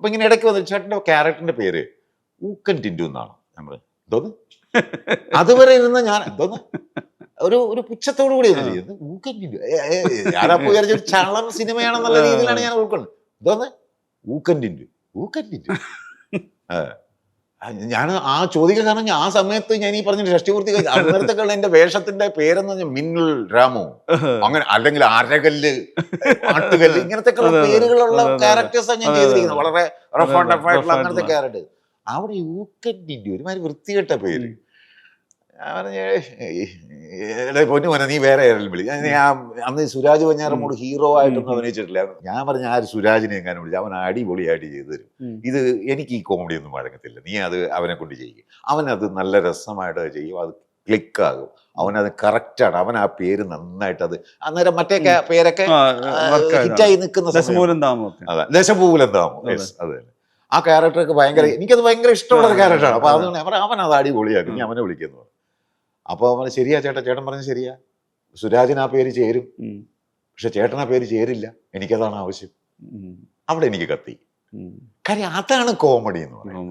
അപ്പൊ ഇങ്ങനെ ഇടയ്ക്ക് വന്നു ചേട്ടന്റെ ക്യാരക്ടറിന്റെ പേര് ഊക്കൻ ടിൻഡു എന്നാണ്. നമ്മൾ എന്തോന്ന് അതുവരെ ഇരുന്ന് ഞാൻ എന്തോന്ന് ഒരു പുച്ഛത്തോടു കൂടി ചെയ്യുന്നത് ഊക്കൻ ടിൻഡു. ഞാനപ്പോ വിചാരിച്ച ഒരു ചളർ സിനിമയാണെന്നുള്ള രീതിയിലാണ് ഞാൻ ഉൾക്കൊള്ളുന്നത്. എന്തോന്ന് ഊക്കൻ ടിൻഡു ഊക്കൻ ടിൻഡു. ഞാൻ ആ ചോദിക്കാൻ കാരണം ആ സമയത്ത് ഞാൻ ഈ പറഞ്ഞ ഷഷ്ടിപൂർത്തി അന്നേരത്തൊക്കെയുള്ള എന്റെ വേഷത്തിന്റെ പേരെന്ന് പറഞ്ഞാൽ മിന്നൽ രാമു അങ്ങനെ, അല്ലെങ്കിൽ അരകല്ല് ആട്ടുകല്ല്, ഇങ്ങനത്തെ പേരുകളുള്ള ക്യാരക്ടേഴ്സാണ് ഞാൻ ചെയ്തിരിക്കുന്നത്. വളരെ റഫ് ആൻഡ് ടഫ് ആയിട്ടുള്ള അങ്ങനത്തെ ക്യാരക്ടർ. അവിടെ ഊക്കൻ ടിൻഡു ഒരുമാതിരി വൃത്തികെട്ട പേര്. ഞാൻ പറഞ്ഞ പൊന്നു മോനെ നീ വേറെ ആരെങ്കിലും വിളി. അന്ന് സുരാജ് വെഞ്ഞാറമൂട് ഹീറോ ആയിട്ടൊന്നും അഭിനയിച്ചിട്ടില്ല. ഞാൻ പറഞ്ഞ ആ ഒരു സുരാജിനെ എങ്ങാനും വിളിച്ചു, അവൻ അടിപൊളിയായിട്ട് ചെയ്തു തരും. ഇത് എനിക്ക് ഈ കോമഡി ഒന്നും വഴങ്ങത്തില്ല, നീ അത് അവനെ കൊണ്ട് ചെയ്യും. അവനത് നല്ല രസമായിട്ട് ചെയ്യും, അത് ക്ലിക്കാകും, അവനത് കറക്റ്റാണ്, അവൻ ആ പേര് നന്നായിട്ട് അത് അന്നേരം മറ്റേ പേരൊക്കെ ഹിറ്റായി നിൽക്കുന്ന ദശപൂലം താമോ. അത് ആ ക്യാരക്ടറൊക്കെ ഭയങ്കര, എനിക്കത് ഭയങ്കര ഇഷ്ടമുള്ള ഒരു ക്യാരക്ടറാണ്. അപ്പൊ അതുകൊണ്ട് അവൻ അത് അടിപൊളിയാക്കി, നീ അവനെ വിളിക്കുന്നു. അപ്പോൾ അവന് ശരിയാ ചേട്ടാ, ചേട്ടൻ പറഞ്ഞ ശരിയാ, സുരാജിന് ആ പേര് ചേരും, പക്ഷെ ചേട്ടൻ ആ പേര് ചേരില്ല, എനിക്കതാണ് ആവശ്യം. അവിടെ എനിക്ക് കത്തി. കാര്യം അതാണ് കോമഡി എന്ന് പറയുന്നത്.